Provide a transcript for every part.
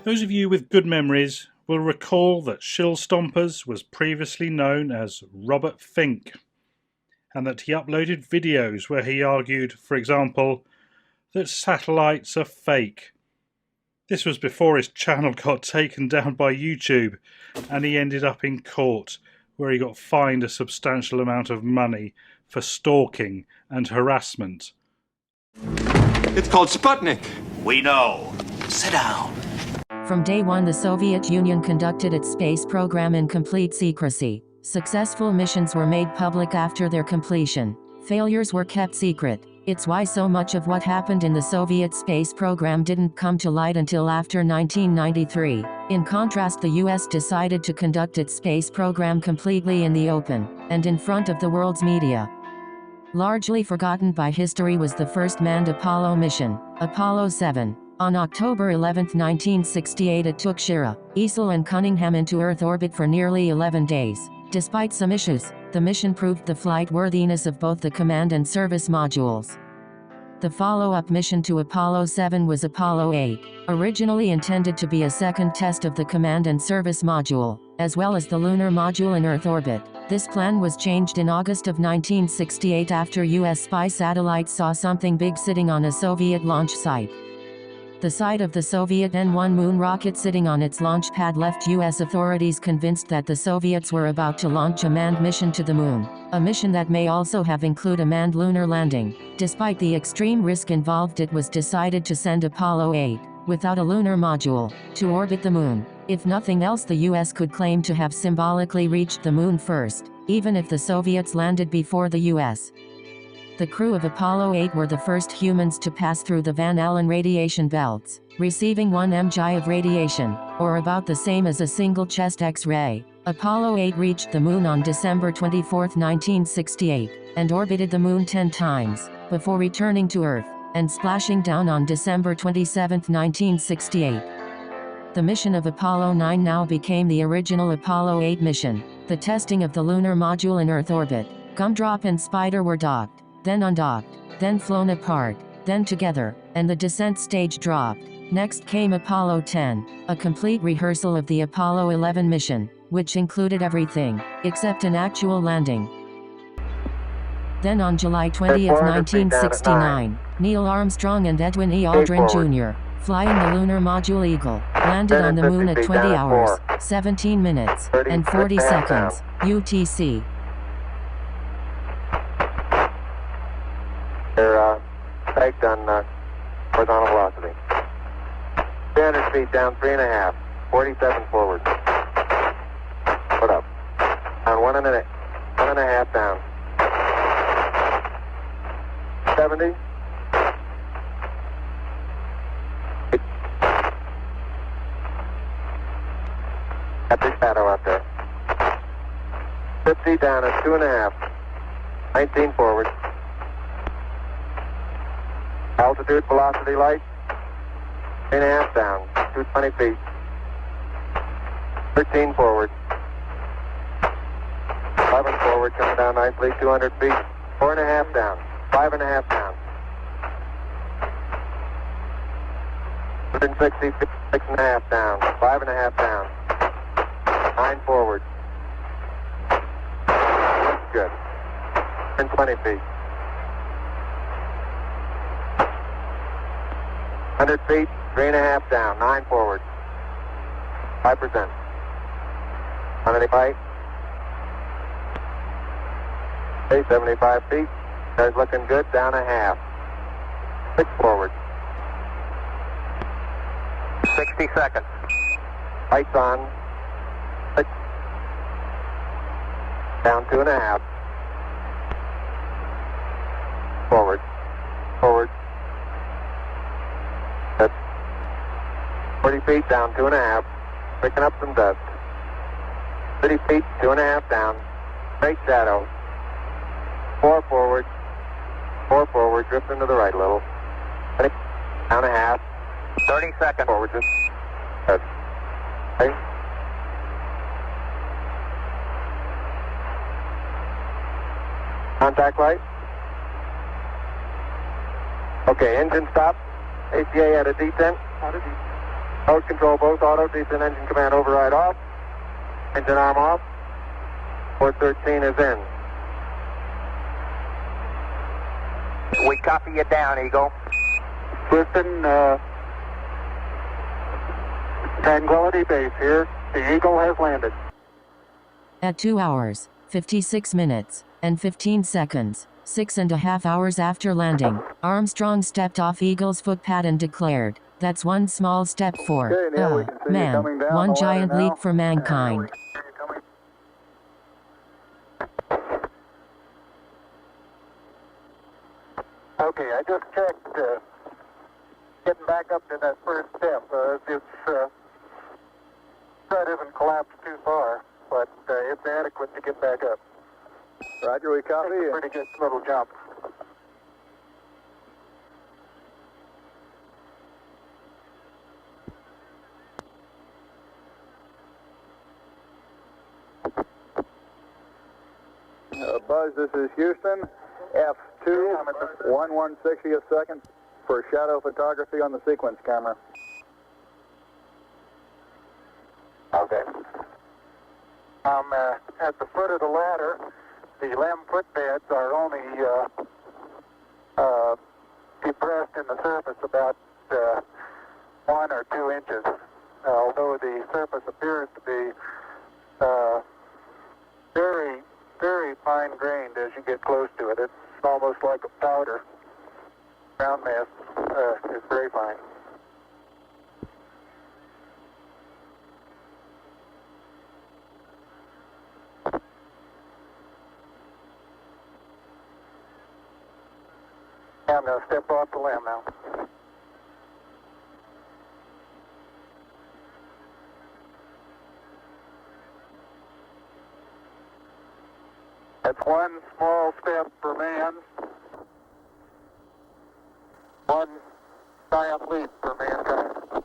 Those of you with good memories will recall that Shill Stompers was previously known as Robert Fink, and that he uploaded videos where he argued, for example, that satellites are fake. This was before his channel got taken down by YouTube and he ended up in court, where he got fined a substantial amount of money for stalking and harassment. It's called Sputnik. We know. Sit down. From day one, the Soviet Union conducted its space program in complete secrecy. Successful missions were made public after their completion. Failures were kept secret. It's why so much of what happened in the Soviet space program didn't come to light until after 1993. In contrast, the US decided to conduct its space program completely in the open, and in front of the world's media. Largely forgotten by history was the first manned Apollo mission, Apollo 7. On October 11, 1968, it took Schirra, Easel and Cunningham into Earth orbit for nearly 11 days. Despite some issues, the mission proved the flight worthiness of both the command and service modules. The follow-up mission to Apollo 7 was Apollo 8, originally intended to be a second test of the command and service module, as well as the lunar module in Earth orbit. This plan was changed in August of 1968 after US spy satellites saw something big sitting on a Soviet launch site. The sight of the Soviet N-1 moon rocket sitting on its launch pad left US authorities convinced that the Soviets were about to launch a manned mission to the moon, a mission that may also have included a manned lunar landing. Despite the extreme risk involved, it was decided to send Apollo 8, without a lunar module, to orbit the moon. If nothing else, the US could claim to have symbolically reached the moon first, even if the Soviets landed before the US. The crew of Apollo 8 were the first humans to pass through the Van Allen radiation belts, receiving 1 mg of radiation, or about the same as a single chest X-ray. Apollo 8 reached the moon on December 24, 1968, and orbited the moon 10 times, before returning to Earth, and splashing down on December 27, 1968. The mission of Apollo 9 now became the original Apollo 8 mission. The testing of the lunar module in Earth orbit, Gumdrop and Spider were docked, then undocked, then flown apart, then together, and the descent stage dropped. Next came Apollo 10, a complete rehearsal of the Apollo 11 mission, which included everything, except an actual landing. Then on July 20, 1969, Neil Armstrong and Edwin E. Aldrin Jr., flying the lunar module Eagle, landed on the moon at 20 hours, 17 minutes, and 40 seconds, UTC. They're pegged on horizontal velocity. 300 feet down, 3.5. 47 forward. Put up. Down 1.5 down. 70. Got the shadow out there. 50 down at 2.5. 19 forward. Altitude, velocity, light. 3.5 down, 220 feet. 13 forward. 11 forward, coming down nicely, 200 feet. 4.5 down, 5.5 down. 160 feet, 6.5 down, 5.5 down. 9 forward. Good. 120 feet. 100 feet, 3.5 down, 9 forward. 5%. 185. Okay, 75 feet. Car's looking good, down a half. 6 forward. 60 seconds. Lights on. 6. Down 2.5. Forward. Forward. 40 feet down, 2.5. Picking up some dust. 30 feet, 2.5 down. Straight shadow. 4 forward. 4 forward, drifting to the right a little. 20, down a half. 30 seconds. Forward, just. Good. Okay. Contact light. Okay, engine stop. ACA at a descent. Mode control, both auto, descent engine command override off. Engine arm off. Port 13 is in. We copy you down, Eagle. Houston, Tranquility Base here. The Eagle has landed. At 2 hours, 56 minutes, and 15 seconds, 6.5 hours after landing, Armstrong stepped off Eagle's footpad and declared, "That's one small step for, man, one giant leap for mankind." Okay, I just checked, getting back up to that first step. That isn't collapsed too far, but it's adequate to get back up. Roger, we copy. It's a pretty good little jump. Buzz, this is Houston. F2, 1/160th second for shadow photography on the sequence camera. Okay. I'm at the foot of the ladder. The LEM footbeds are only depressed in the surface about 1 or 2 inches, although the surface appears to be very, very fine-grained as you get close to it. It's almost like a powder. Ground mass is very fine. I'm going to step off the LEM now. That's one small step for man, one giant leap for mankind.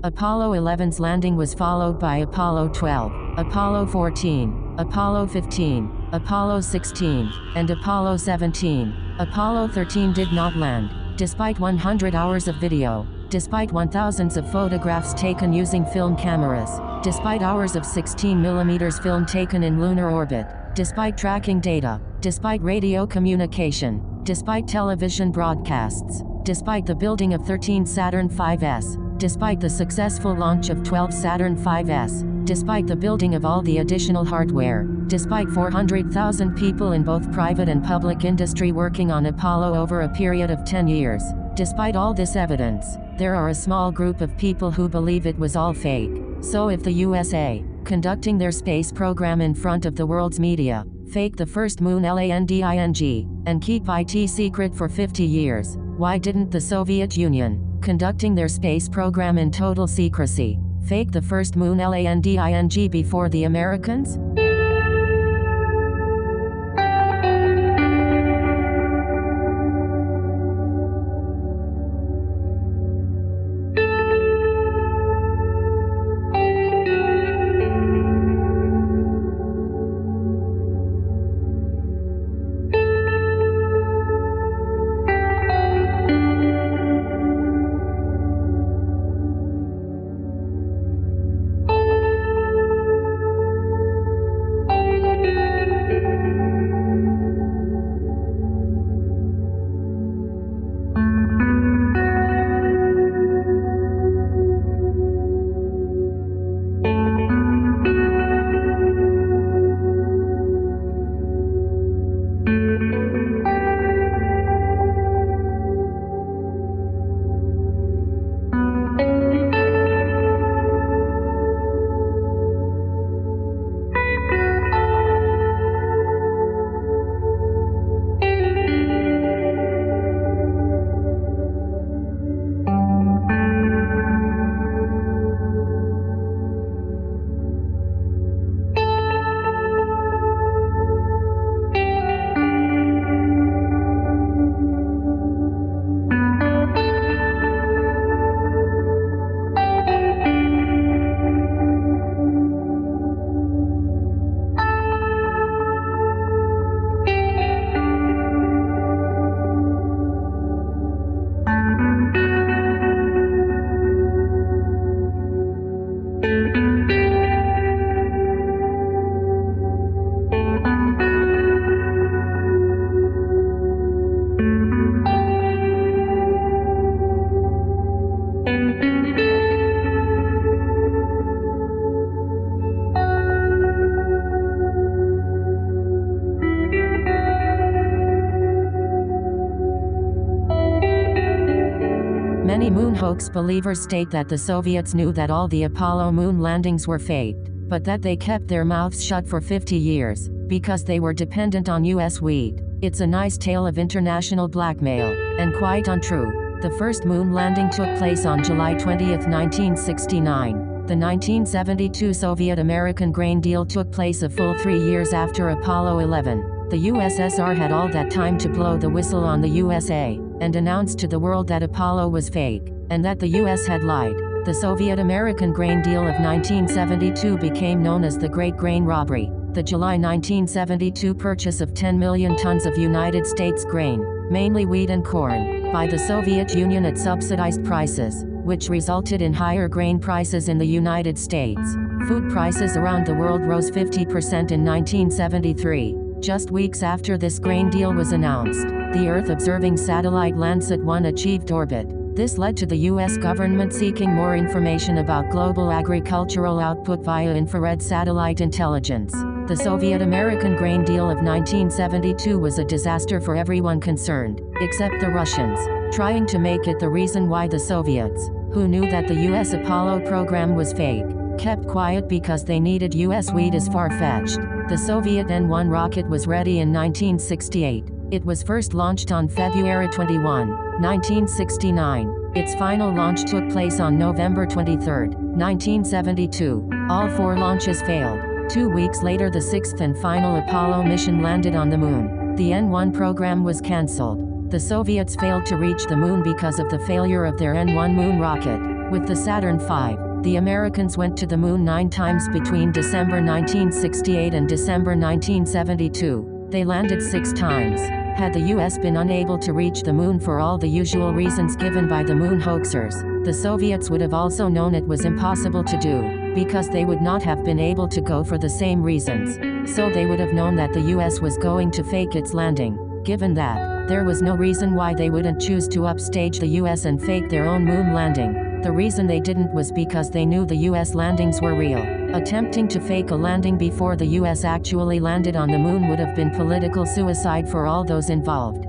Apollo 11's landing was followed by Apollo 12, Apollo 14, Apollo 15, Apollo 16, and Apollo 17. Apollo 13 did not land, despite 100 hours of video, despite 1,000s of photographs taken using film cameras, despite hours of 16mm film taken in lunar orbit, despite tracking data, despite radio communication, despite television broadcasts, despite the building of 13 Saturn V's, despite the successful launch of 12 Saturn V's, despite the building of all the additional hardware, despite 400,000 people in both private and public industry working on Apollo over a period of 10 years, despite all this evidence, there are a small group of people who believe it was all fake. So if the USA, conducting their space program in front of the world's media, faked the first moon landing, and keep IT secret for 50 years, why didn't the Soviet Union, conducting their space program in total secrecy, fake the first moon landing before the Americans? Many moon hoax believers state that the Soviets knew that all the Apollo moon landings were faked, but that they kept their mouths shut for 50 years, because they were dependent on US wheat. It's a nice tale of international blackmail, and quite untrue. The first moon landing took place on July 20, 1969. The 1972 Soviet-American grain deal took place a full 3 years after Apollo 11. The USSR had all that time to blow the whistle on the USA, and announce to the world that Apollo was fake, and that the US had lied. The Soviet-American grain deal of 1972 became known as the Great Grain Robbery. The July 1972 purchase of 10 million tons of United States grain, mainly wheat and corn, by the Soviet Union at subsidized prices, which resulted in higher grain prices in the United States. Food prices around the world rose 50% in 1973. Just weeks after this grain deal was announced, the Earth-observing satellite Landsat 1 achieved orbit. This led to the U.S. government seeking more information about global agricultural output via infrared satellite intelligence. The Soviet-American grain deal of 1972 was a disaster for everyone concerned, except the Russians, trying to make it the reason why the Soviets, who knew that the U.S. Apollo program was fake, kept quiet because they needed U.S. wheat is far-fetched. The Soviet N-1 rocket was ready in 1968. It was first launched on February 21, 1969. Its final launch took place on November 23, 1972. All 4 launches failed. 2 weeks later, the 6th and final Apollo mission landed on the moon. The N-1 program was cancelled. The Soviets failed to reach the moon because of the failure of their N-1 moon rocket. With the Saturn V, the Americans went to the moon 9 times between December 1968 and December 1972. They landed 6 times. Had the US been unable to reach the moon for all the usual reasons given by the moon hoaxers, the Soviets would have also known it was impossible to do, because they would not have been able to go for the same reasons. So they would have known that the US was going to fake its landing. Given that, there was no reason why they wouldn't choose to upstage the US and fake their own moon landing. The reason they didn't was because they knew the US landings were real. Attempting to fake a landing before the US actually landed on the moon would have been political suicide for all those involved.